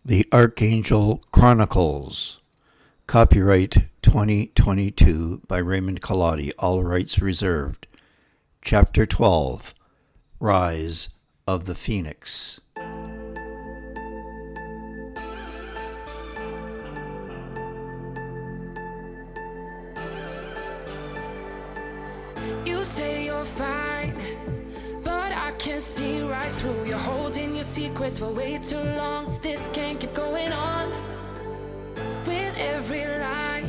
The Archangel Chronicles. Copyright 2022 by Raymond, all rights reserved. Chapter 12. Rise of the Phoenix. You say you're fine, but I can see right through. You're holding your secrets for way too long. This can't keep going on. With every lie,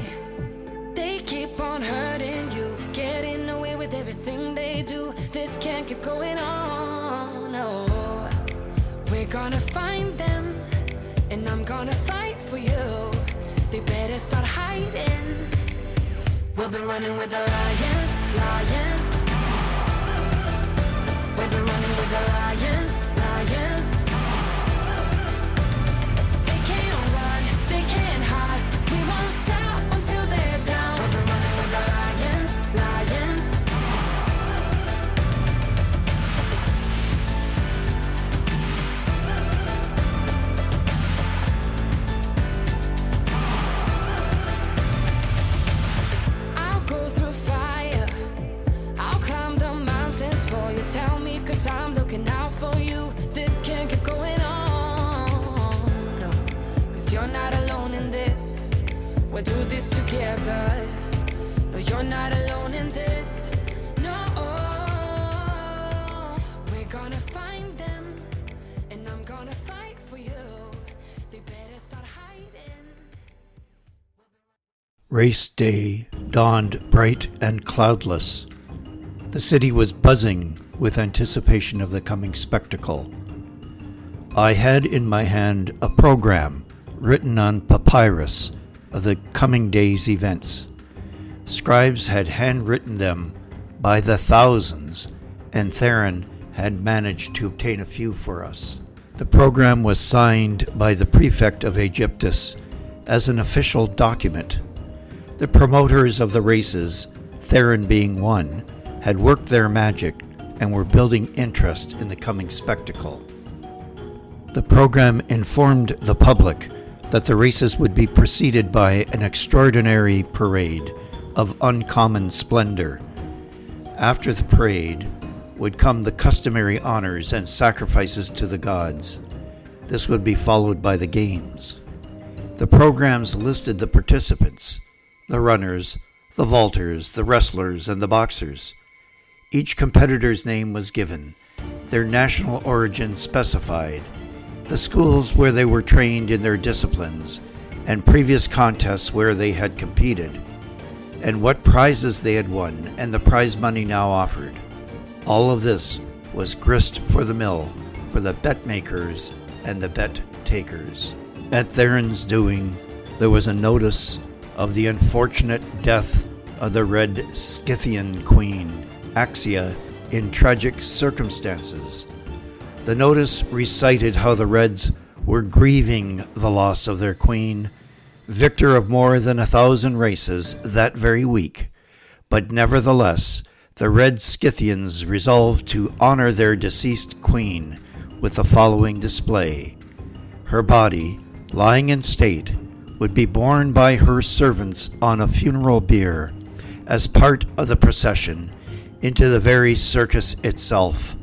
they keep on hurting you, getting away with everything they do. This can't keep going on. No, we're gonna find them, and I'm gonna fight for you. They better start hiding. We'll be running with the lions, lions. We'll be running with the lions, lions. They can't run, they can't hide. We won't stop until they're down. We'll be running with the lions, lions. I'll go through fire, I'll climb the mountains for you. Tell me, cause I'm looking out for you. This can't keep going on, no, cause you're not alone in this. We'll do this together. No, you're not alone in this. No, we're gonna find them, and I'm gonna fight for you. They better start hiding. Race day dawned bright and cloudless. The city was buzzing with anticipation of the coming spectacle. I had in my hand a program written on papyrus of the coming day's events. Scribes had handwritten them by the thousands, and Theron had managed to obtain a few for us. The program was signed by the prefect of Aegyptus as an official document. The promoters of the races, Theron being one, had worked their magic and were building interest in the coming spectacle. The program informed the public that the races would be preceded by an extraordinary parade of uncommon splendor. After the parade would come the customary honors and sacrifices to the gods. This would be followed by the games. The programs listed the participants, the runners, the vaulters, the wrestlers, and the boxers. Each competitor's name was given, their national origin specified, the schools where they were trained in their disciplines, and previous contests where they had competed, and what prizes they had won, and the prize money now offered. All of this was grist for the mill for the bet makers and the bet takers. At Theron's doing, there was a notice of the unfortunate death of the Red Scythian Queen, Axia, in tragic circumstances. The notice recited how the Reds were grieving the loss of their queen, victor of more than 1,000 races that very week, but nevertheless, the Red Scythians resolved to honor their deceased queen with the following display. Her body, lying in state, would be borne by her servants on a funeral bier as part of the procession into the very circus itself.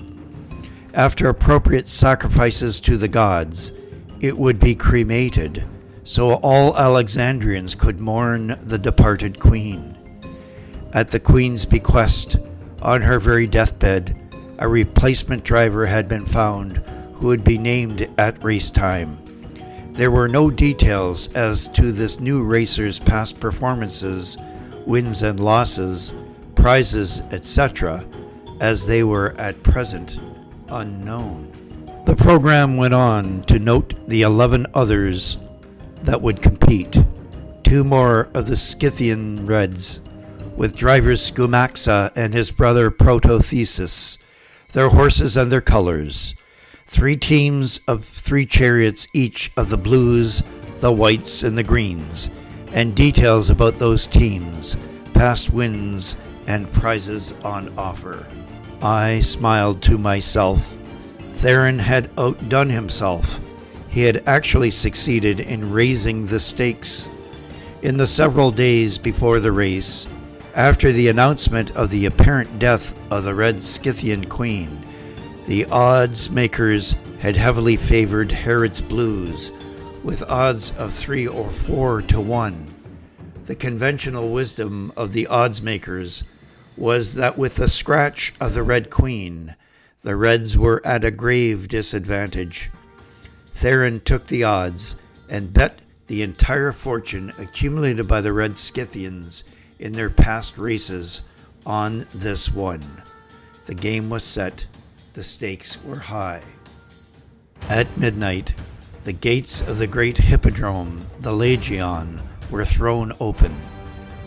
After appropriate sacrifices to the gods, it would be cremated so all Alexandrians could mourn the departed queen. At the queen's bequest, on her very deathbed, a replacement driver had been found who would be named at race time. There were no details as to this new racer's past performances, wins and losses, prizes, etc., as they were at present unknown. The program went on to note the 11 others that would compete. 2 more of the Scythian Reds, with drivers Scumaxa and his brother Protothesis, their horses and their colors. 3 teams of 3 chariots each of the blues, the whites, and the greens, and details about those teams, past wins, and prizes on offer. I smiled to myself. Theron had outdone himself. He had actually succeeded in raising the stakes. In the several days before the race, after the announcement of the apparent death of the Red Scythian Queen, the odds makers had heavily favored Herod's Blues, with odds of 3 or 4 to 1. The conventional wisdom of the odds makers was that with the scratch of the Red Queen, the Reds were at a grave disadvantage. Theron took the odds and bet the entire fortune accumulated by the Red Scythians in their past races on this one. The game was set. The stakes were high. At midnight, the gates of the great hippodrome, the Legion, were thrown open.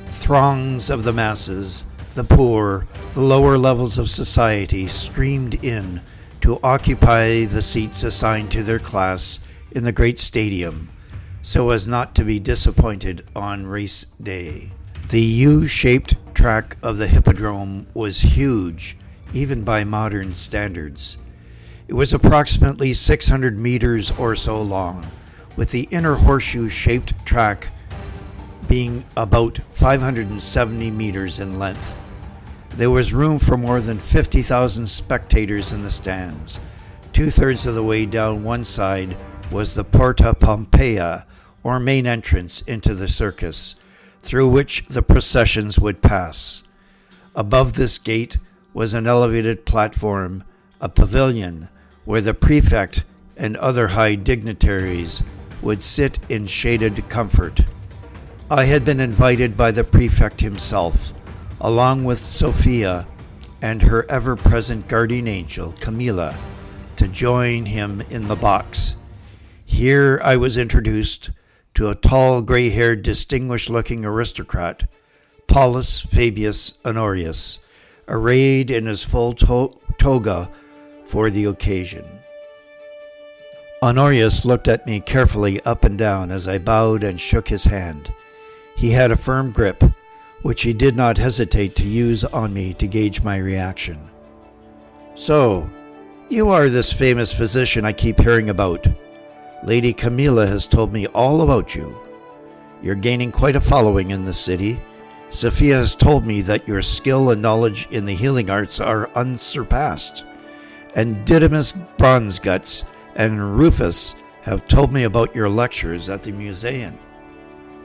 Throngs of the masses, the poor, the lower levels of society streamed in to occupy the seats assigned to their class in the great stadium, so as not to be disappointed on race day. The U-shaped track of the hippodrome was huge, even by modern standards. It was approximately 600 meters or so long, with the inner horseshoe-shaped track being about 570 meters in length. There was room for more than 50,000 spectators in the stands. 2/3 of the way down one side was the Porta Pompeia, or main entrance into the circus, through which the processions would pass. Above this gate was an elevated platform, a pavilion, where the prefect and other high dignitaries would sit in shaded comfort. I had been invited by the prefect himself, along with Sophia and her ever-present guardian angel, Camilla, to join him in the box. Here I was introduced to a tall, gray-haired, distinguished-looking aristocrat, Paulus Fabius Honorius, arrayed in his full toga for the occasion. Honorius looked at me carefully up and down as I bowed and shook his hand. He had a firm grip, which he did not hesitate to use on me to gauge my reaction. "So, you are this famous physician I keep hearing about. Lady Camilla has told me all about you. You're gaining quite a following in the city. Sophia has told me that your skill and knowledge in the healing arts are unsurpassed. And Didymus Bronzeguts and Rufus have told me about your lectures at the museum."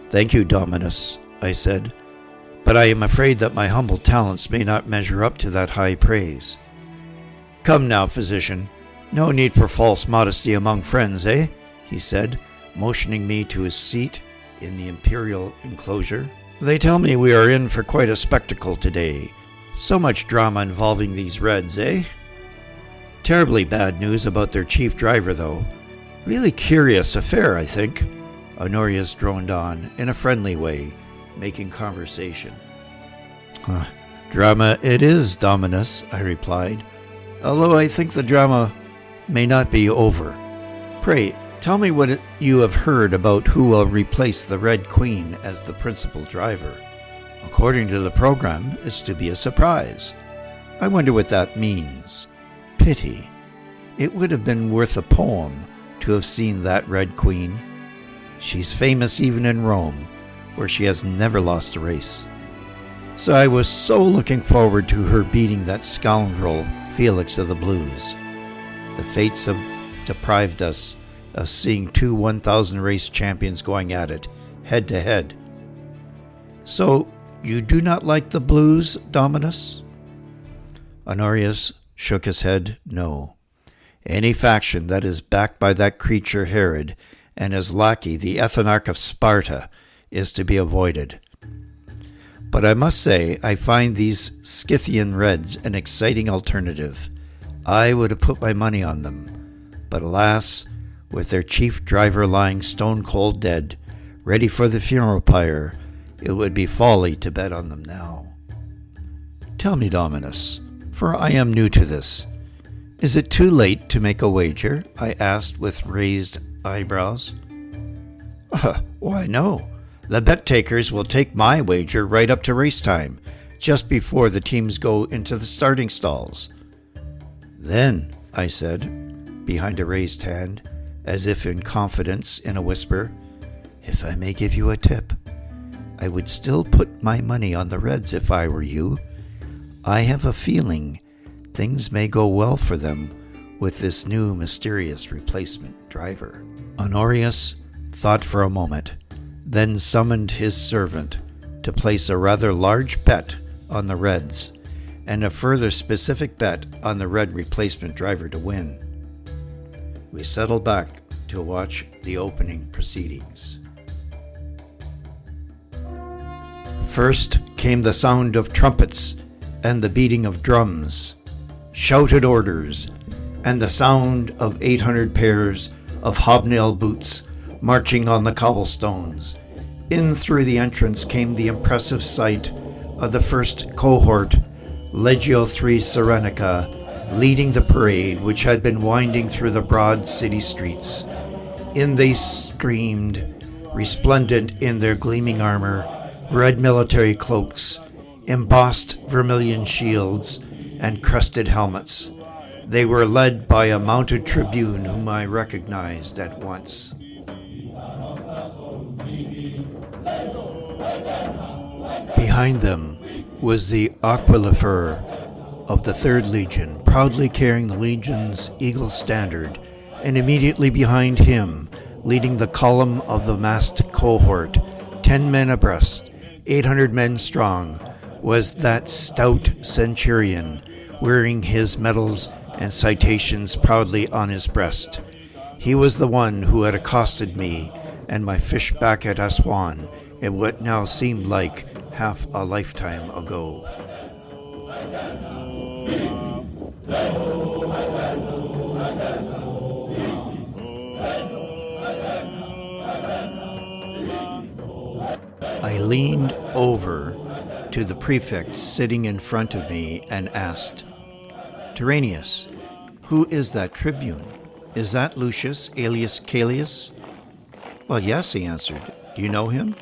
"Thank you, Dominus," I said, "but I am afraid that my humble talents may not measure up to that high praise." "Come now, physician, no need for false modesty among friends, eh?" he said, motioning me to his seat in the imperial enclosure. "They tell me we are in for quite a spectacle today. So much drama involving these Reds, eh? Terribly bad news about their chief driver, though. Really curious affair, I think," Honorius droned on in a friendly way, making conversation. "Drama it is, Dominus," I replied, "although I think the drama may not be over. Pray, tell me what you have heard about who will replace the Red Queen as the principal driver. According to the program, it's to be a surprise. I wonder what that means. Pity. It would have been worth a poem to have seen that Red Queen. She's famous even in Rome, where she has never lost a race. So I was so looking forward to her beating that scoundrel Felix of the Blues. The fates have deprived us of seeing two 1,000 race champions going at it, head to head. So, you do not like the Blues, Dominus?" Honorius shook his head, no. "Any faction that is backed by that creature Herod and his lackey, the Ethnarch of Sparta, is to be avoided. But I must say I find these Scythian Reds an exciting alternative. I would have put my money on them. But alas, with their chief driver lying stone-cold dead, ready for the funeral pyre, it would be folly to bet on them now." "Tell me, Dominus, for I am new to this, is it too late to make a wager?" I asked with raised eyebrows. Why, no. The bet-takers will take my wager right up to race time, just before the teams go into the starting stalls. "Then," I said, behind a raised hand, as if in confidence, in a whisper, "If I may give you a tip, I would still put my money on the Reds if I were you. I have a feeling things may go well for them with this new mysterious replacement driver." Honorius thought for a moment, then summoned his servant to place a rather large bet on the Reds, and a further specific bet on the Red replacement driver to win. We settled back to watch the opening proceedings. First came the sound of trumpets and the beating of drums, shouted orders, and the sound of 800 pairs of hobnail boots marching on the cobblestones. In through the entrance came the impressive sight of the first cohort, Legio III Serenica, leading the parade which had been winding through the broad city streets. In they streamed, resplendent in their gleaming armor, red military cloaks, embossed vermilion shields, and crested helmets. They were led by a mounted tribune whom I recognized at once. Behind them was the Aquilifer of the 3rd Legion, proudly carrying the Legion's eagle standard, and immediately behind him, leading the column of the massed cohort, 10 men abreast, 800 men strong, was that stout centurion, wearing his medals and citations proudly on his breast. He was the one who had accosted me and my fish back at Aswan in what now seemed like half a lifetime ago. I leaned over to the prefect sitting in front of me and asked, "Tyrannus, who is that tribune? Is that Lucius, alias Callius?" "Well, yes," he answered. "Do you know him?"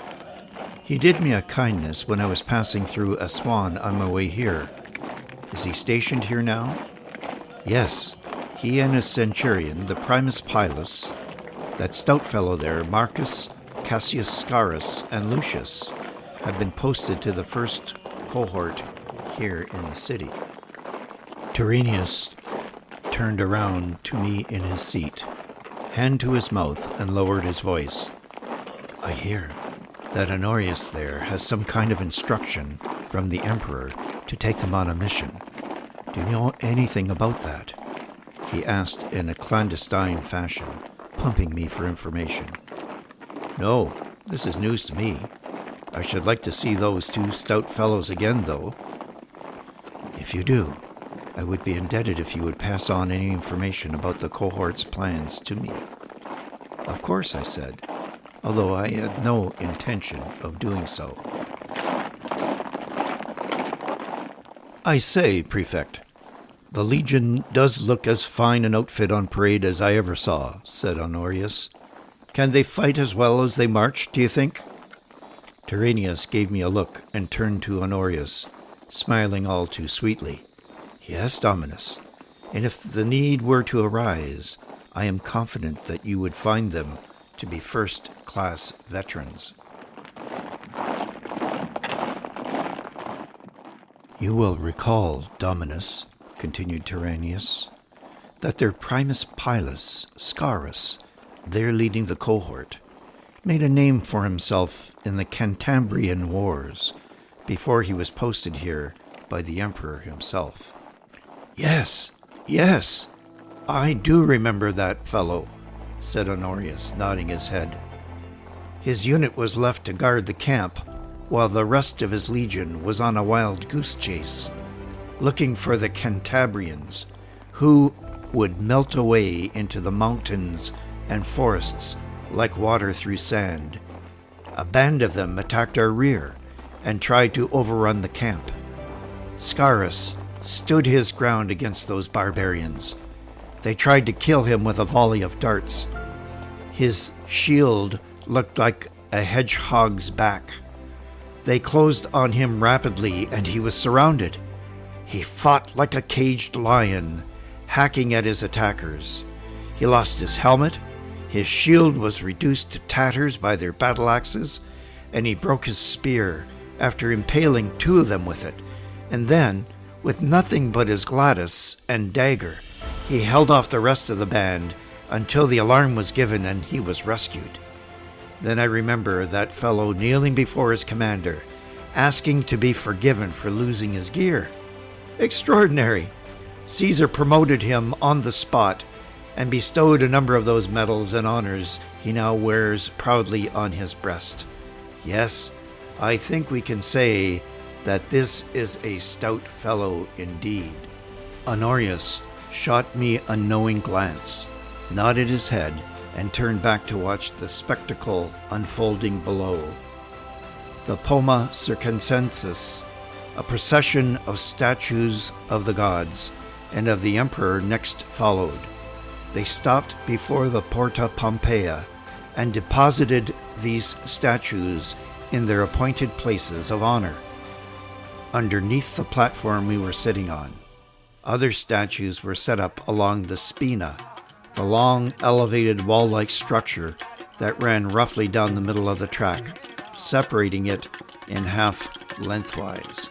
"He did me a kindness when I was passing through Aswan on my way here." "Is he stationed here now?" "Yes. He and his centurion, the Primus Pilus, that stout fellow there, Marcus Cassius Scaurus, and Lucius, have been posted to the first cohort here in the city." Tyrannus turned around to me in his seat, hand to his mouth, and lowered his voice. "I hear that Honorius there has some kind of instruction from the Emperor to take them on a mission. Do you know anything about that?" he asked in a clandestine fashion, pumping me for information. "No, this is news to me. I should like to see those 2 stout fellows again, though." "If you do, I would be indebted if you would pass on any information about the cohort's plans to me." "Of course," I said, although I had no intention of doing so. "I say, Prefect, the Legion does look as fine an outfit on parade as I ever saw," said Honorius. "Can they fight as well as they march, do you think?" Tyrannus gave me a look and turned to Honorius, smiling all too sweetly. "Yes, Dominus, and if the need were to arise, I am confident that you would find them to be first-class veterans." "You will recall, Dominus," continued Tyrannus, "that their Primus Pilus, Scaurus, there leading the cohort, made a name for himself in the Cantabrian Wars before he was posted here by the Emperor himself." Yes, I do remember that fellow," said Honorius, nodding his head. "His unit was left to guard the camp, while the rest of his legion was on a wild goose chase, looking for the Cantabrians, who would melt away into the mountains and forests like water through sand. A band of them attacked our rear and tried to overrun the camp. Scaurus stood his ground against those barbarians. They tried to kill him with a volley of darts. His shield looked like a hedgehog's back. They closed on him rapidly, and he was surrounded. He fought like a caged lion, hacking at his attackers. He lost his helmet, His shield was reduced to tatters by their battle axes, and he broke his spear after impaling 2 of them with it, and then, with nothing but his gladius and dagger, he held off the rest of the band until the alarm was given and he was rescued. Then I remember that fellow kneeling before his commander, asking to be forgiven for losing his gear. Extraordinary! Caesar promoted him on the spot and bestowed a number of those medals and honors he now wears proudly on his breast. Yes, I think we can say that this is a stout fellow indeed. Honorius shot me a knowing glance, nodded his head, and turned back to watch the spectacle unfolding below. The Poma Circenses, a procession of statues of the gods and of the emperor, next followed. They stopped before the Porta Pompeia and deposited these statues in their appointed places of honor. Underneath the platform we were sitting on, other statues were set up along the spina, the long, elevated wall-like structure that ran roughly down the middle of the track, separating it in half lengthwise.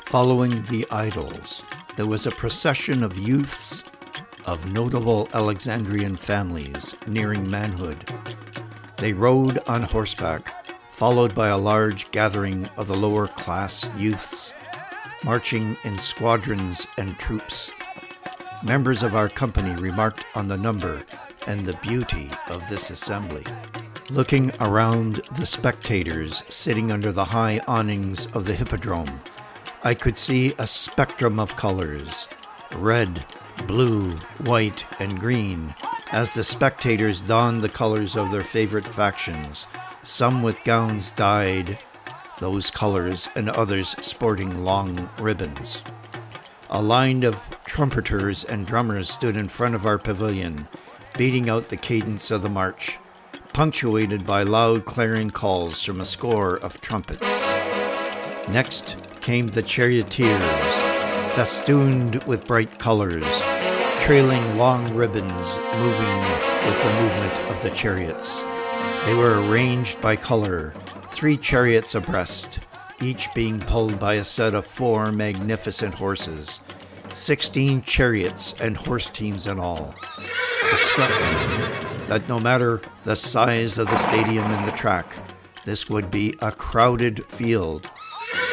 Following the idols, there was a procession of youths of notable Alexandrian families nearing manhood. They rode on horseback, followed by a large gathering of the lower-class youths, marching in squadrons and troops. Members of our company remarked on the number and the beauty of this assembly. Looking around the spectators sitting under the high awnings of the hippodrome, I could see a spectrum of colors, red, blue, white, and green, as the spectators donned the colors of their favorite factions, some with gowns dyed those colors and others sporting long ribbons. A line of trumpeters and drummers stood in front of our pavilion, beating out the cadence of the march, punctuated by loud clarion calls from a score of trumpets. Next came the charioteers, festooned with bright colors, trailing long ribbons moving with the movement of the chariots. They were arranged by color, 3 chariots abreast, each being pulled by a set of 4 magnificent horses, 16 chariots and horse teams in all. It struck me that no matter the size of the stadium and the track, this would be a crowded field.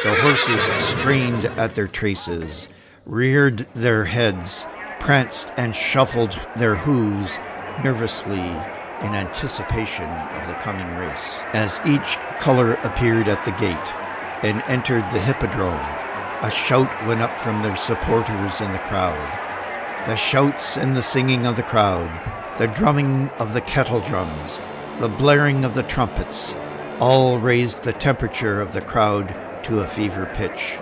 The horses strained at their traces, reared their heads, pranced and shuffled their hooves nervously in anticipation of the coming race. As each color appeared at the gate and entered the hippodrome, a shout went up from their supporters in the crowd. The shouts and the singing of the crowd, the drumming of the kettle drums, the blaring of the trumpets, all raised the temperature of the crowd to a fever pitch.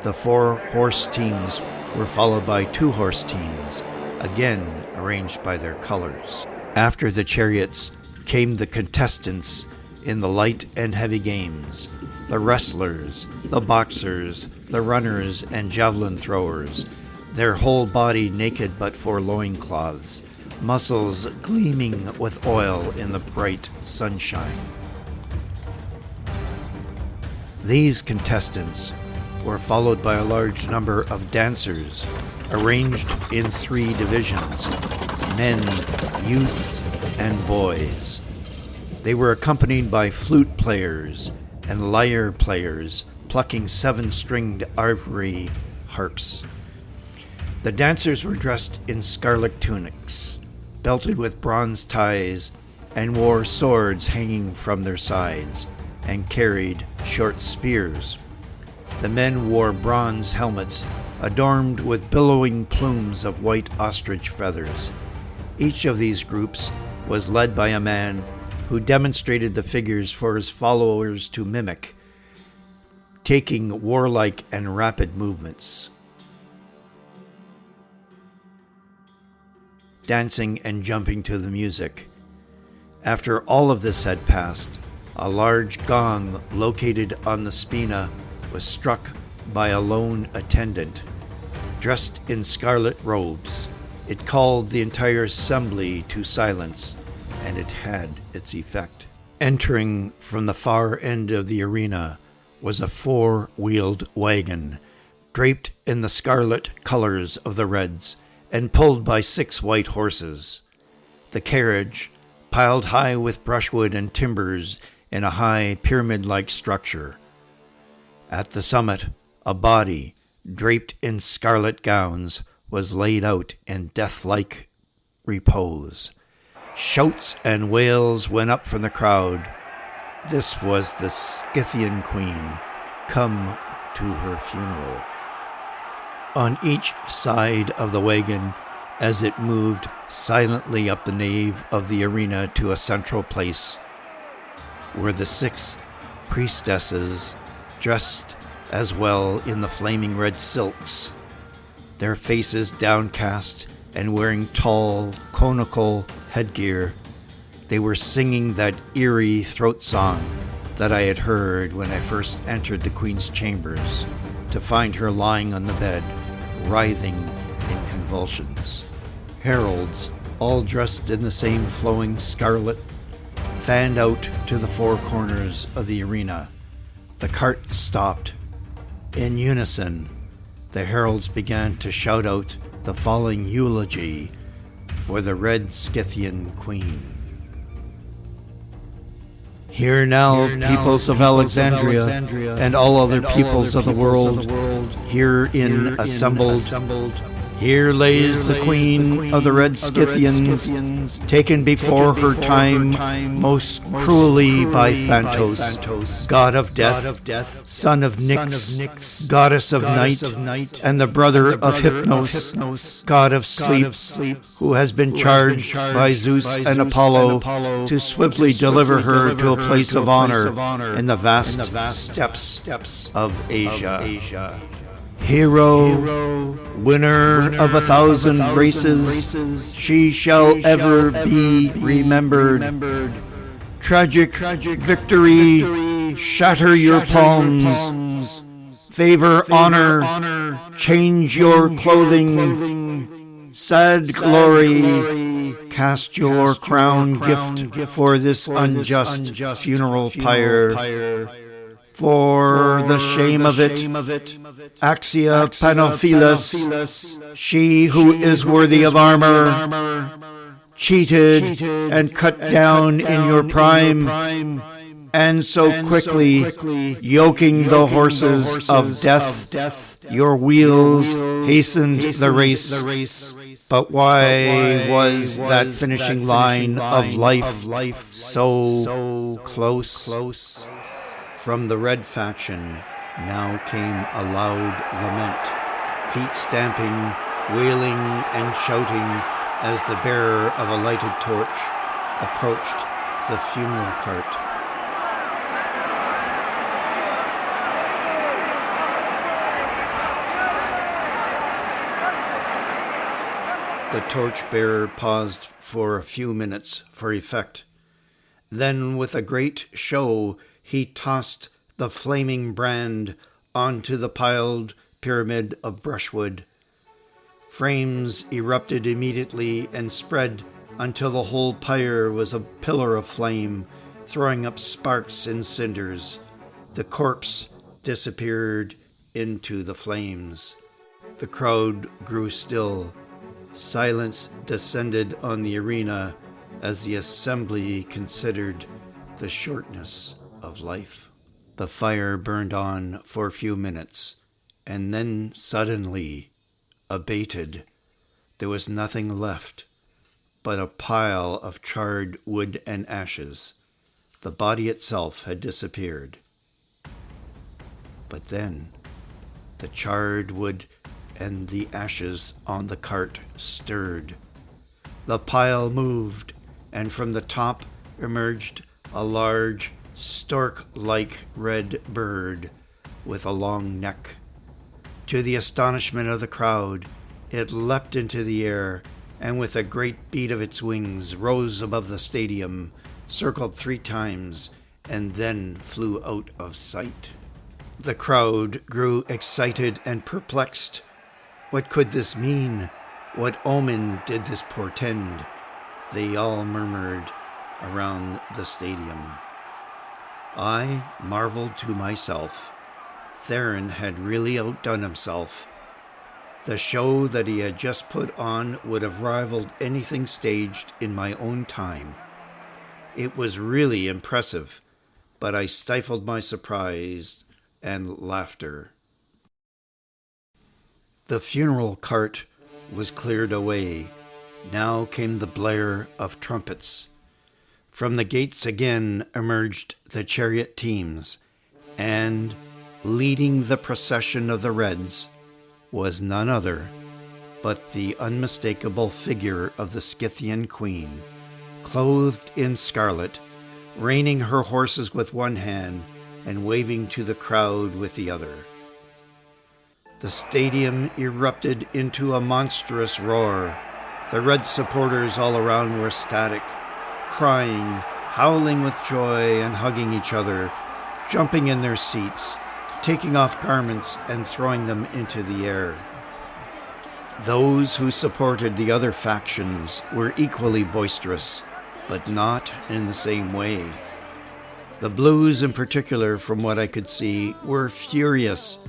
The 4 horse teams were followed by 2 horse teams, again arranged by their colors. After the chariots came the contestants in the light and heavy games, the wrestlers, the boxers, the runners and javelin throwers, their whole body naked but for loincloths, muscles gleaming with oil in the bright sunshine. These contestants were followed by a large number of dancers, arranged in 3 divisions, men, youths, and boys. They were accompanied by flute players and lyre players plucking 7-stringed ivory harps. The dancers were dressed in scarlet tunics, belted with bronze ties, and wore swords hanging from their sides, and carried short spears. The men wore bronze helmets adorned with billowing plumes of white ostrich feathers. Each of these groups was led by a man who demonstrated the figures for his followers to mimic, taking warlike and rapid movements, dancing and jumping to the music. After all of this had passed, a large gong located on the spina was struck by a lone attendant, dressed in scarlet robes. It called the entire assembly to silence, and it had its effect. Entering from the far end of the arena was a four-wheeled wagon, draped in the scarlet colors of the Reds, and pulled by 6 white horses. The carriage, piled high with brushwood and timbers in a high pyramid-like structure. At the summit, a body, draped in scarlet gowns, was laid out in death-like repose. Shouts and wails went up from the crowd. This was the Scythian Queen, come to her funeral. On each side of the wagon, as it moved silently up the nave of the arena to a central place, were the 6 priestesses, dressed as well in the flaming red silks, their faces downcast and wearing tall, conical headgear. They were singing that eerie throat song that I had heard when I first entered the Queen's chambers, to find her lying on the bed, writhing in convulsions. Heralds, all dressed in the same flowing scarlet, fanned out to the 4 corners of the arena. The cart stopped. In unison, the heralds began to shout out the following eulogy for the Red Scythian Queen. Hear now, peoples of Alexandria, and all other peoples of the world, herein assembled. Here lays the Queen of the Red Scythians, taken before her time most cruelly by Thanatos, god of death, son of Nyx, goddess of night, and the brother of Hypnos, god of sleep, who has been charged by Zeus and Apollo to swiftly deliver her to a place of honor in the vast steppes of Asia. Hero, winner of 1,000 races, she shall ever be remembered. Tragic victory, shatter your palms. Favor, honor, change your clothing. Sad glory, cast your crown gift for this unjust funeral pyre. For the shame of it, Axia Panophilas, she who is worthy of armor, cheated and cut down in your prime, and so quickly yoking the horses of death, your wheels hastened the race. But why was that finishing line of life so close? From the Red faction now came a loud lament, feet stamping, wailing, and shouting as the bearer of a lighted torch approached the funeral cart. The torchbearer paused for a few minutes for effect. Then, with a great show, he tossed the flaming brand onto the piled pyramid of brushwood. Flames erupted immediately and spread until the whole pyre was a pillar of flame, throwing up sparks and cinders. The corpse disappeared into the flames. The crowd grew still. Silence descended on the arena as the assembly considered the shortness of life. The fire burned on for a few minutes, and then suddenly abated. There was nothing left but a pile of charred wood and ashes. The body itself had disappeared. But then the charred wood and the ashes on the cart stirred. The pile moved, and from the top emerged a large, stork-like red bird with a long neck. To the astonishment of the crowd, it leapt into the air, and with a great beat of its wings rose above the stadium, circled 3 times, and then flew out of sight. The crowd grew excited and perplexed. What could this mean? What omen did this portend? They all murmured around the stadium. I marveled to myself. Theron had really outdone himself. The show that he had just put on would have rivaled anything staged in my own time. It was really impressive, but I stifled my surprise and laughter. The funeral cart was cleared away. Now came the blare of trumpets. From the gates again emerged the chariot teams, and leading the procession of the Reds was none other but the unmistakable figure of the Scythian Queen, clothed in scarlet, reining her horses with one hand and waving to the crowd with the other. The stadium erupted into a monstrous roar. The Red supporters all around were ecstatic, crying, howling with joy and hugging each other, jumping in their seats, taking off garments and throwing them into the air. Those who supported the other factions were equally boisterous, but not in the same way. The Blues in particular, from what I could see, were furious.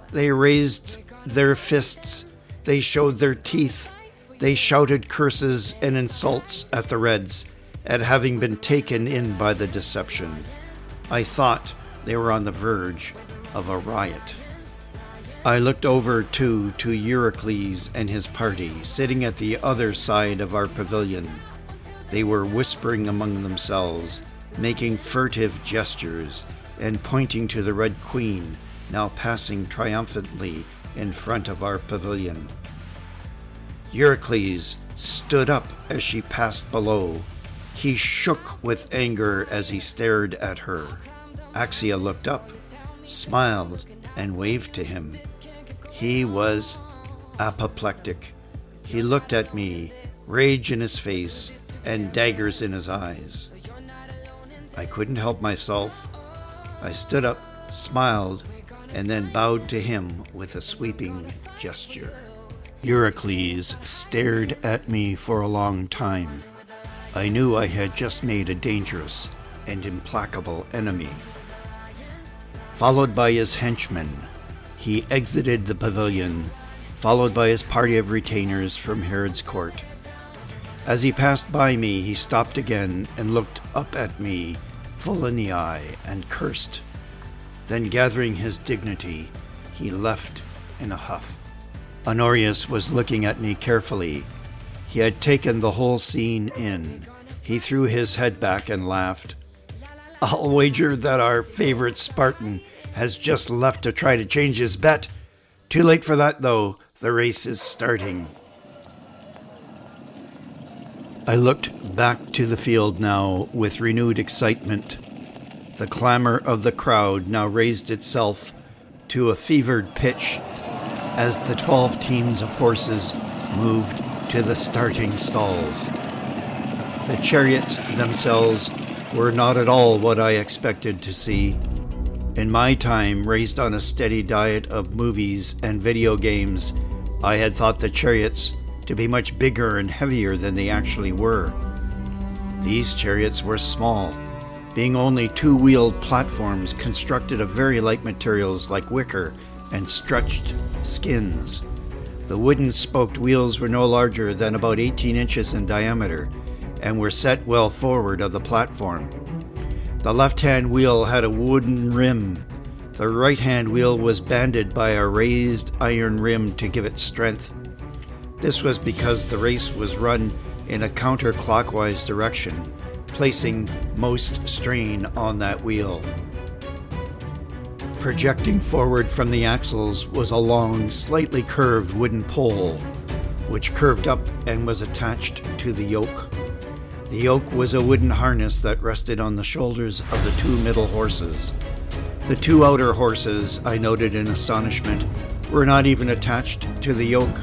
They raised their fists, they showed their teeth, they shouted curses and insults at the Reds at having been taken in by the deception. I thought they were on the verge of a riot. I looked over to Eurycles and his party, sitting at the other side of our pavilion. They were whispering among themselves, making furtive gestures, and pointing to the Red Queen, now passing triumphantly in front of our pavilion. Eurycles stood up as she passed below. He shook with anger as he stared at her. Axia looked up, smiled, and waved to him. He was apoplectic. He looked at me, rage in his face and daggers in his eyes. I couldn't help myself. I stood up, smiled, and then bowed to him with a sweeping gesture. Eurycles stared at me for a long time. I knew I had just made a dangerous and implacable enemy. Followed by his henchmen, he exited the pavilion, followed by his party of retainers from Herod's court. As he passed by me, he stopped again and looked up at me, full in the eye, and cursed. Then, gathering his dignity, he left in a huff. Honorius was looking at me carefully. He had taken the whole scene in. He threw his head back and laughed. "I'll wager that our favorite Spartan has just left to try to change his bet. Too late for that, though. The race is starting." I looked back to the field now with renewed excitement. The clamor of the crowd now raised itself to a fevered pitch as the 12 teams of horses moved to the starting stalls. The chariots themselves were not at all what I expected to see. In my time, raised on a steady diet of movies and video games, I had thought the chariots to be much bigger and heavier than they actually were. These chariots were small, being only two-wheeled platforms constructed of very light materials like wicker and stretched skins. The wooden spoked wheels were no larger than about 18 inches in diameter and were set well forward of the platform. The left-hand wheel had a wooden rim. The right-hand wheel was banded by a raised iron rim to give it strength. This was because the race was run in a counterclockwise direction, placing most strain on that wheel. Projecting forward from the axles was a long, slightly curved wooden pole, which curved up and was attached to the yoke. The yoke was a wooden harness that rested on the shoulders of the two middle horses. The two outer horses, I noted in astonishment, were not even attached to the yoke.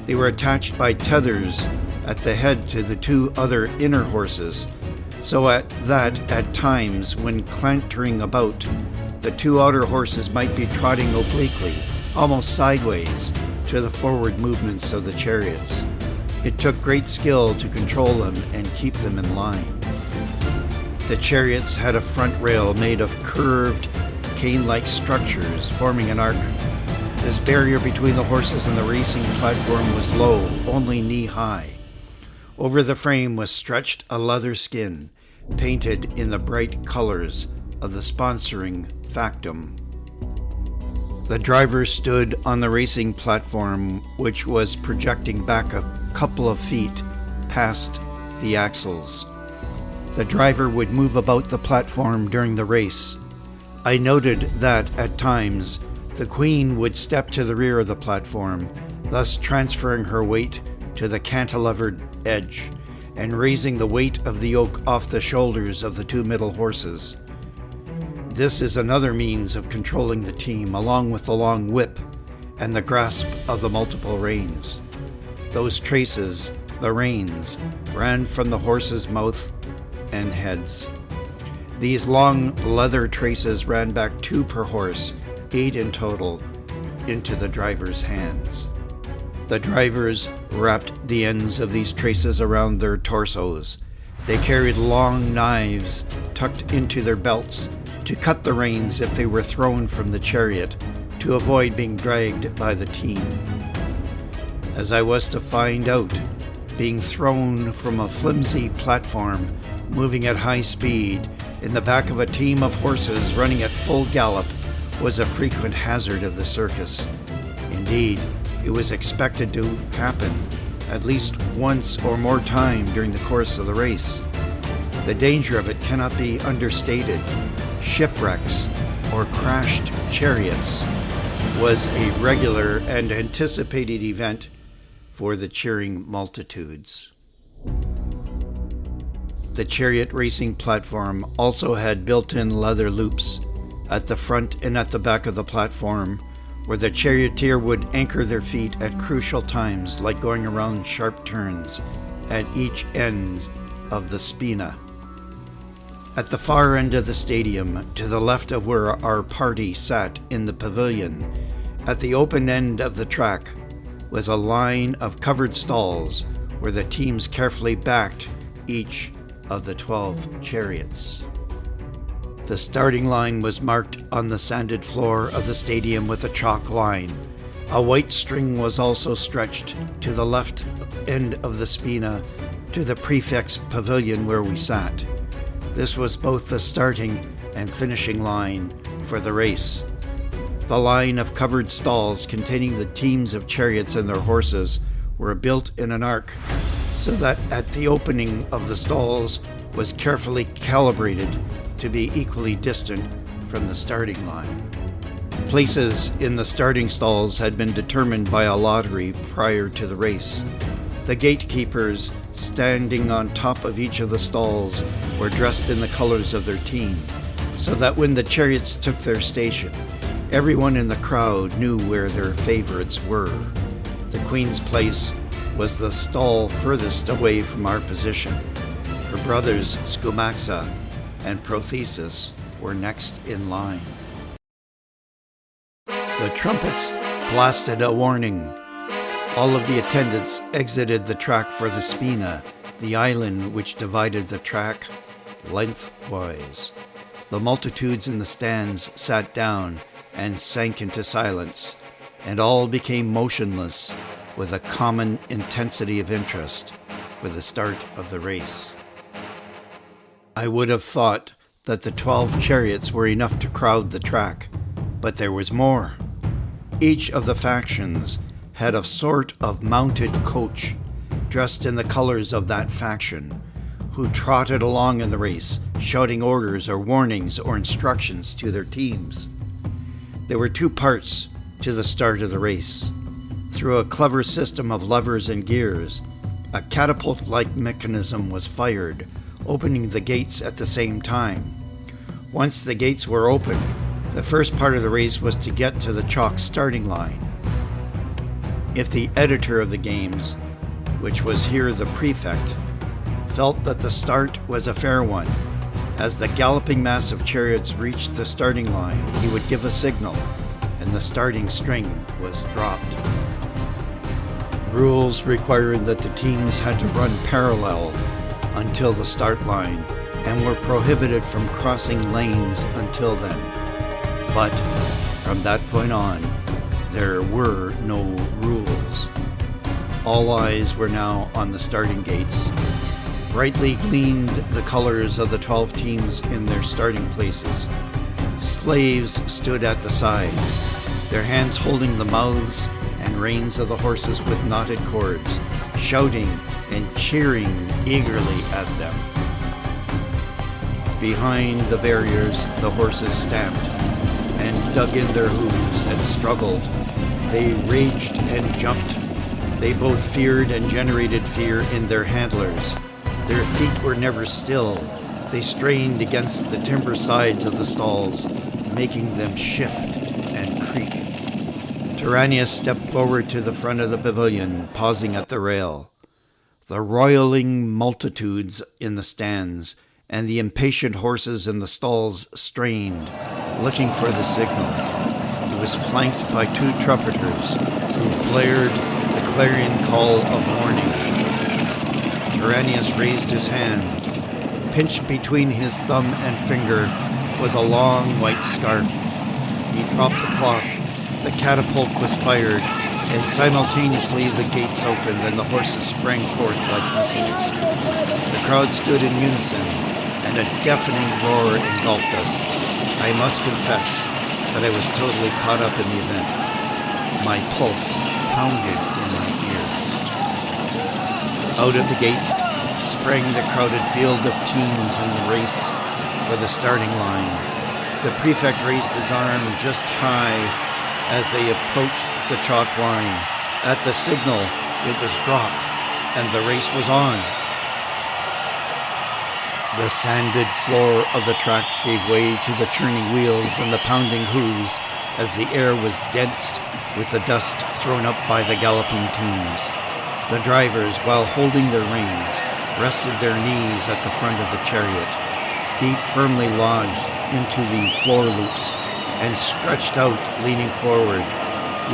They were attached by tethers at the head to the two other inner horses, so at times, when clantering about, the two outer horses might be trotting obliquely, almost sideways, to the forward movements of the chariots. It took great skill to control them and keep them in line. The chariots had a front rail made of curved, cane-like structures forming an arc. This barrier between the horses and the racing platform was low, only knee-high. Over the frame was stretched a leather skin, painted in the bright colors of the sponsoring factum. The driver stood on the racing platform, which was projecting back a couple of feet past the axles. The driver would move about the platform during the race. I noted that, at times, the Queen would step to the rear of the platform, thus transferring her weight to the cantilevered edge and raising the weight of the yoke off the shoulders of the two middle horses. This is another means of controlling the team, along with the long whip and the grasp of the multiple reins. Those traces, the reins, ran from the horse's mouth and heads. These long leather traces ran back 2 per horse, 8 in total, into the driver's hands. The drivers wrapped the ends of these traces around their torsos. They carried long knives tucked into their belts to cut the reins if they were thrown from the chariot, to avoid being dragged by the team. As I was to find out, being thrown from a flimsy platform, moving at high speed, in the back of a team of horses running at full gallop, was a frequent hazard of the circus. Indeed, it was expected to happen at least once or more time during the course of the race. The danger of it cannot be understated. Shipwrecks or crashed chariots was a regular and anticipated event for the cheering multitudes. The chariot racing platform also had built-in leather loops at the front and at the back of the platform, where the charioteer would anchor their feet at crucial times, like going around sharp turns at each end of the spina. At the far end of the stadium, to the left of where our party sat in the pavilion, at the open end of the track, was a line of covered stalls where the teams carefully backed each of the 12 chariots. The starting line was marked on the sanded floor of the stadium with a chalk line. A white string was also stretched to the left end of the spina to the prefect's pavilion where we sat. This was both the starting and finishing line for the race. The line of covered stalls containing the teams of chariots and their horses were built in an arc, so that at the opening of the stalls was carefully calibrated to be equally distant from the starting line. Places in the starting stalls had been determined by a lottery prior to the race. The gatekeepers, standing on top of each of the stalls, were dressed in the colors of their team, so that when the chariots took their station, everyone in the crowd knew where their favorites were. The Queen's place was the stall furthest away from our position. Her brothers Scumaxa and Prothesis were next in line. The trumpets blasted a warning. All of the attendants exited the track for the spina, the island which divided the track lengthwise. The multitudes in the stands sat down and sank into silence, and all became motionless with a common intensity of interest for the start of the race. I would have thought that the 12 chariots were enough to crowd the track, but there was more. Each of the factions had a sort of mounted coach, dressed in the colors of that faction, who trotted along in the race, shouting orders or warnings or instructions to their teams. There were 2 parts to the start of the race. Through a clever system of levers and gears, a catapult-like mechanism was fired, opening the gates at the same time. Once the gates were open, the first part of the race was to get to the chalk starting line. If the editor of the games, which was here the prefect, felt that the start was a fair one, as the galloping mass of chariots reached the starting line, he would give a signal, and the starting string was dropped. Rules required that the teams had to run parallel until the start line and were prohibited from crossing lanes until then. But from that point on, there were no rules. All eyes were now on the starting gates. Brightly gleamed the colors of the 12 teams in their starting places. Slaves stood at the sides, their hands holding the mouths and reins of the horses with knotted cords, shouting and cheering eagerly at them. Behind the barriers, the horses stamped and dug in their hooves and struggled. They raged and jumped. They both feared and generated fear in their handlers. Their feet were never still. They strained against the timber sides of the stalls, making them shift and creak. Tyrannius stepped forward to the front of the pavilion, pausing at the rail. The roiling multitudes in the stands and the impatient horses in the stalls strained, looking for the signal. He was flanked by 2 trumpeters who blared the clarion call of warning. Tyrannius raised his hand. Pinched between his thumb and finger was a long white scarf. He dropped the cloth. The catapult was fired, and simultaneously the gates opened and the horses sprang forth like missiles. The crowd stood in unison, and a deafening roar engulfed us. I must confess that I was totally caught up in the event. My pulse pounded in my ears. Out of the gate sprang the crowded field of teams in the race for the starting line. The prefect raised his arm just high as they approached the chalk line. At the signal, it was dropped, and the race was on. The sanded floor of the track gave way to the churning wheels and the pounding hooves as the air was dense with the dust thrown up by the galloping teams. The drivers, while holding their reins, rested their knees at the front of the chariot, feet firmly lodged into the floor loops, and stretched out, leaning forward.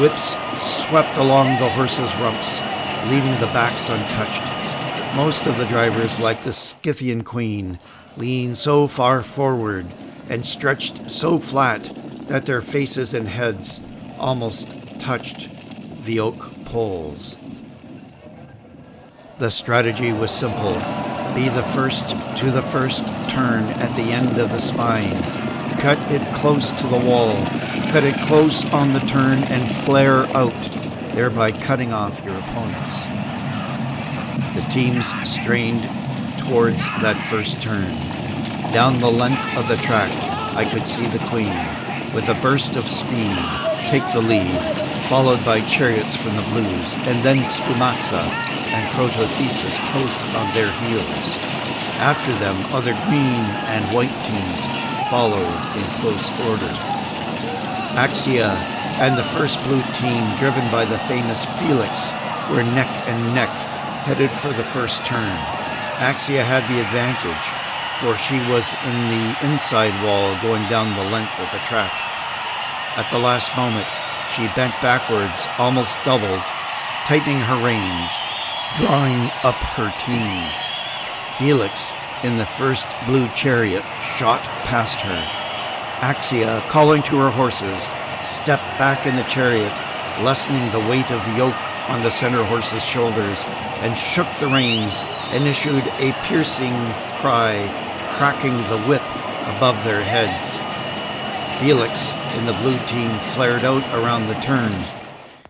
Whips swept along the horses' rumps, leaving the backs untouched. Most of the drivers, like the Scythian Queen, leaned so far forward and stretched so flat that their faces and heads almost touched the oak poles. The strategy was simple. Be the first to the first turn at the end of the spine. Cut it close to the wall. Cut it close on the turn and flare out, thereby cutting off your opponents. The teams strained towards that first turn. Down the length of the track, I could see the Queen, with a burst of speed, take the lead, followed by chariots from the Blues, and then Scumaxa and Protothesis close on their heels. After them, other green and white teams followed in close order. Axia and the first blue team, driven by the famous Felix, were neck and neck, headed for the first turn. Axia had the advantage, for she was in the inside wall going down the length of the track. At the last moment, she bent backwards, almost doubled, tightening her reins, drawing up her team. Felix, in the first blue chariot, shot past her. Axia, calling to her horses, stepped back in the chariot, lessening the weight of the yoke on the center horse's shoulders, and shook the reins and issued a piercing cry, cracking the whip above their heads. Felix, in the blue team, flared out around the turn,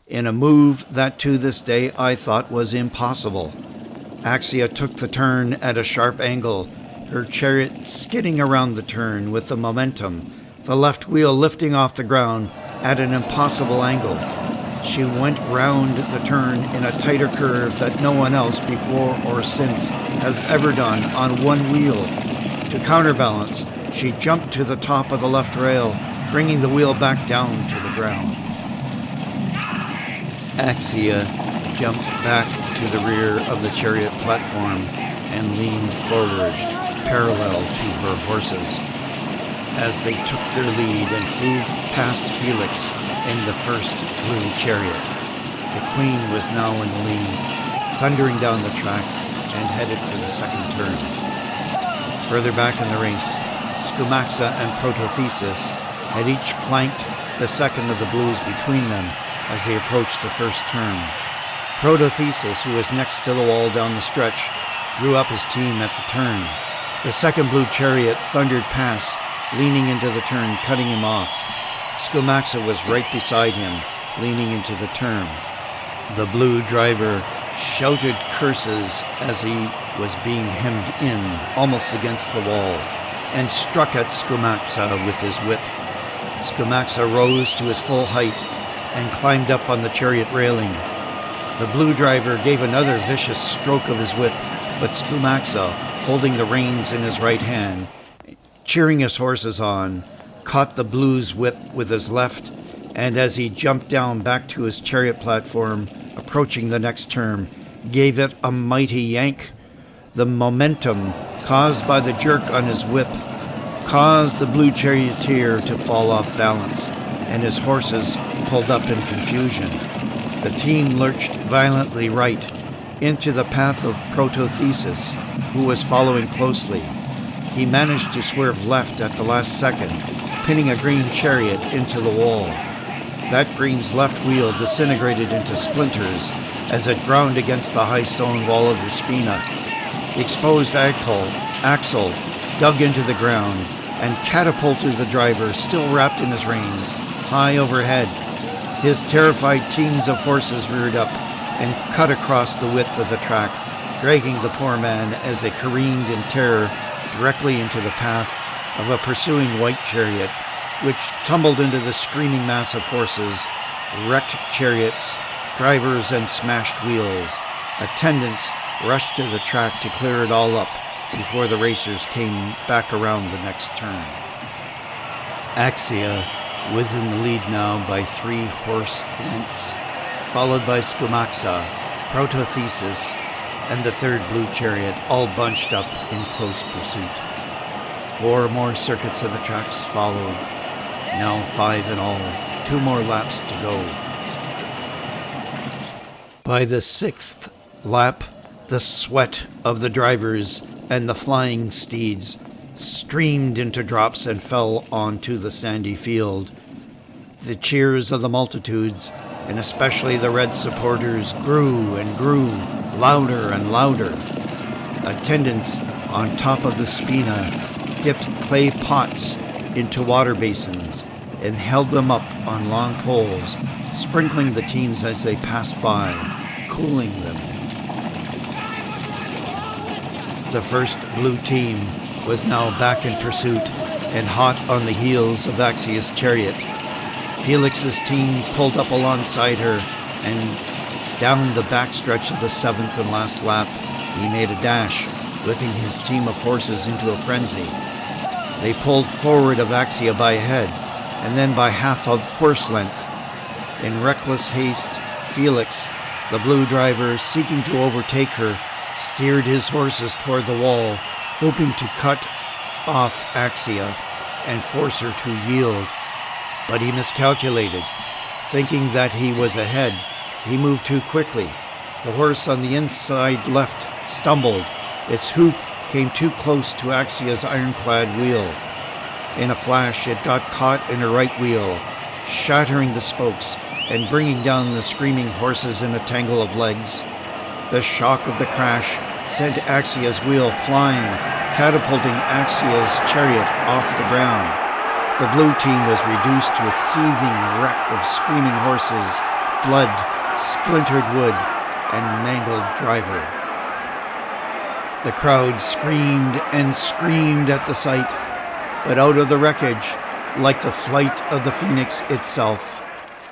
in a move that to this day I thought was impossible. Axia took the turn at a sharp angle, her chariot skidding around the turn with the momentum, the left wheel lifting off the ground at an impossible angle. She went round the turn in a tighter curve that no one else before or since has ever done on one wheel. To counterbalance, she jumped to the top of the left rail, bringing the wheel back down to the ground. Axia jumped back to the rear of the chariot platform and leaned forward, parallel to her horses, as they took their lead and flew past Felix in the first blue chariot. The Queen was now in the lead, thundering down the track and headed for the second turn. Further back in the race, Scumaxa and Protothesis had each flanked the second of the Blues between them as they approached the first turn. Protothesis, who was next to the wall down the stretch, drew up his team at the turn. The second Blue chariot thundered past, leaning into the turn, cutting him off. Scumaxa was right beside him, leaning into the turn. The Blue driver shouted curses as he was being hemmed in, almost against the wall, and struck at Scumaxa with his whip. Scumaxa rose to his full height and climbed up on the chariot railing. The Blue driver gave another vicious stroke of his whip, but Scumaxa, holding the reins in his right hand, cheering his horses on, caught the Blue's whip with his left, and as he jumped down back to his chariot platform, approaching the next turn, gave it a mighty yank. The momentum caused by the jerk on his whip caused the Blue charioteer to fall off balance, and his horses pulled up in confusion. The team lurched violently right into the path of Protothesis, who was following closely. He managed to swerve left at the last second, pinning a green chariot into the wall. That green's left wheel disintegrated into splinters as it ground against the high stone wall of the spina. The exposed axle dug into the ground and catapulted the driver, still wrapped in his reins, high overhead. His terrified teams of horses reared up and cut across the width of the track, dragging the poor man as they careened in terror directly into the path of a pursuing white chariot, which tumbled into the screaming mass of horses, wrecked chariots, drivers, and smashed wheels. Attendants rushed to the track to clear it all up before the racers came back around the next turn. Axia was in the lead now by 3 horse lengths, followed by Scumaxa, Protothesis, and the third Blue chariot, all bunched up in close pursuit. 4 more circuits of the tracks followed, now 5 in all, 2 more laps to go. By the 6th lap, the sweat of the drivers and the flying steeds streamed into drops and fell onto the sandy field. The cheers of the multitudes, and especially the red supporters, grew and grew, louder and louder. Attendants on top of the spina dipped clay pots into water basins and held them up on long poles, sprinkling the teams as they passed by, cooling them. The first Blue team was now back in pursuit and hot on the heels of Axia's chariot. Felix's team pulled up alongside her, and down the backstretch of the 7th and last lap, he made a dash, whipping his team of horses into a frenzy. They pulled forward of Axia by a head, and then by half a horse length. In reckless haste, Felix, the Blue driver, seeking to overtake her, steered his horses toward the wall, hoping to cut off Axia and force her to yield. But he miscalculated. Thinking that he was ahead, he moved too quickly. The horse on the inside left stumbled. Its hoof came too close to Axia's ironclad wheel. In a flash, it got caught in her right wheel, shattering the spokes and bringing down the screaming horses in a tangle of legs. The shock of the crash sent Axia's wheel flying, catapulting Axia's chariot off the ground. The Blue team was reduced to a seething wreck of screaming horses, blood, splintered wood, and mangled driver. The crowd screamed and screamed at the sight, but out of the wreckage, like the flight of the phoenix itself,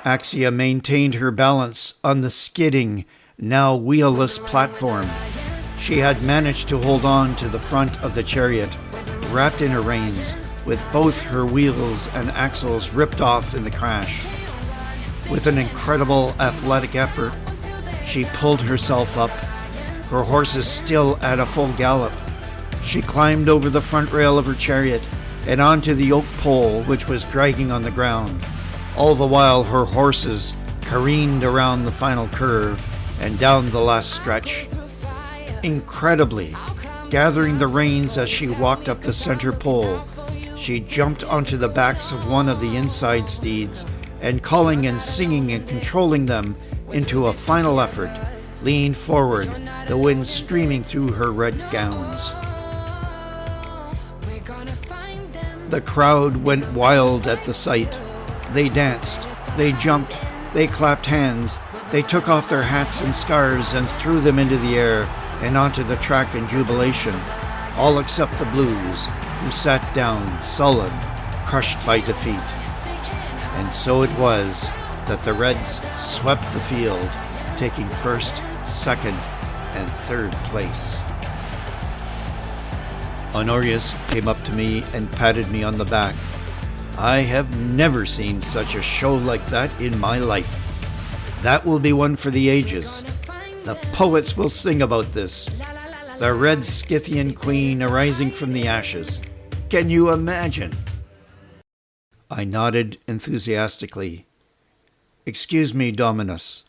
Axia maintained her balance on the skidding, now wheelless platform. She had managed to hold on to the front of the chariot, wrapped in her reins, with both her wheels and axles ripped off in the crash. With an incredible athletic effort, she pulled herself up, her horses still at a full gallop. She climbed over the front rail of her chariot and onto the oak pole which was dragging on the ground. All the while her horses careened around the final curve and down the last stretch. Incredibly, gathering the reins as she walked up the center pole, she jumped onto the backs of one of the inside steeds and, calling and singing and controlling them into a final effort, leaned forward, the wind streaming through her red gowns. The crowd went wild at the sight. They danced, they jumped, they clapped hands, they took off their hats and scarves and threw them into the air and onto the track in jubilation, all except the Blues, who sat down, sullen, crushed by defeat. And so it was that the Reds swept the field, taking first, second, and third place. Honorius came up to me and patted me on the back. I have never seen such a show like that in my life. That will be one for the ages. The poets will sing about this. The Red Scythian Queen arising from the ashes. Can you imagine? I nodded enthusiastically. Excuse me, Dominus.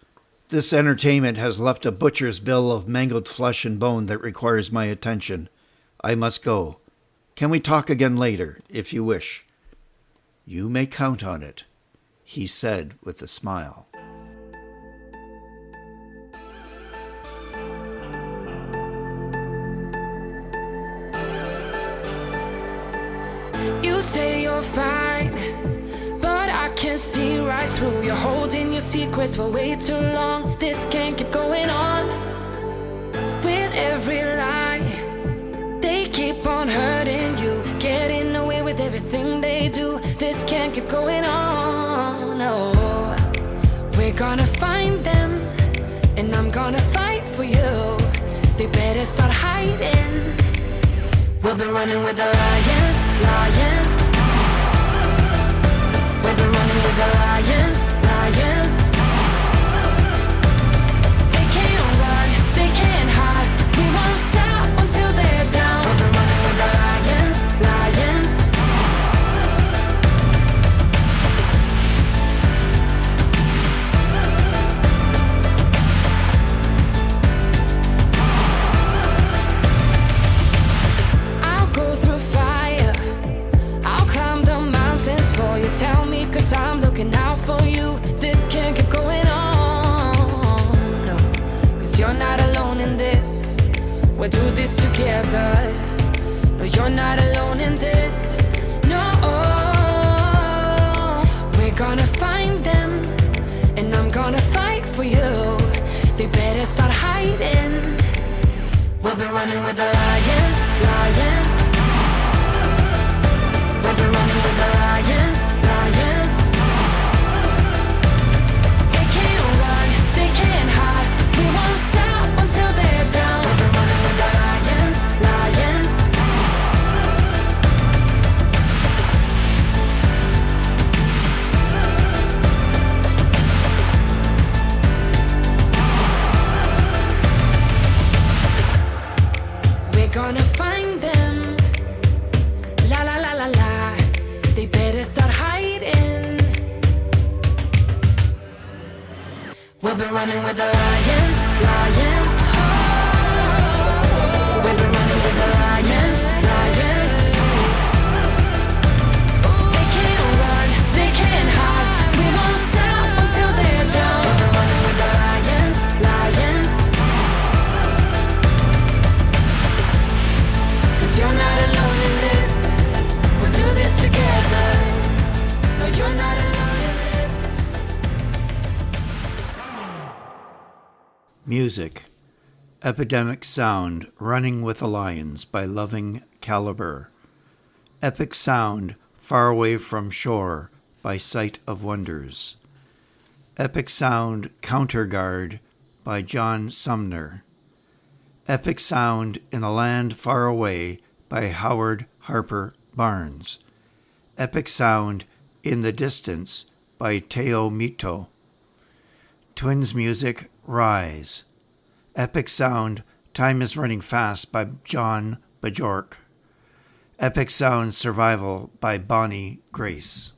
This entertainment has left a butcher's bill of mangled flesh and bone that requires my attention. I must go. Can we talk again later, if you wish? You may count on it, he said with a smile. You say you're fine, but I can see right through. You're holding your secrets for way too long. This can't keep going on. With every lie, they keep on hurting you, getting away with everything they do. This can't keep going on. No, we're gonna find them, and I'm gonna fight for you. They better start hiding. We'll be running with the lions, lions. We'll be running with the lions, lions. They can't run, they can't hide. We won't stop until they're down. We'll be running with the lions, lions. Tell me, 'cause I'm looking out for you. This can't keep going on. No, 'cause you're not alone in this. We'll do this together. No, you're not alone in this. No, we're gonna find them, and I'm gonna fight for you. They better start hiding. We'll be running with the lions, lions. We'll be running with the lions, lions. They can't run, they can't hide. We won't stop until they're down. We'll be running with the lions, lions. We're gonna find them. La la la la la. They better start hiding. We'll be running with the lions, lions. We'll be running with the lions, lions. They can't run, they can't hide. We won't stop until they're down. We'll be running with the lions, lions. 'Cause you're not alone in this. We'll do this together. No, you're not alone in this. Music. Epidemic Sound, Running with the Lions by Loving Caliber. Epic Sound, Far Away from Shore by Sight of Wonders. Epic Sound, Counterguard by John Sumner. Epic Sound, In a Land Far Away by Howard Harper Barnes. Epic Sound, In the Distance by Teo Mito. Twins Music, Rise. Epic Sound, Time is Running Fast by John Bajork. Epic Sound, Survival by Bonnie Grace.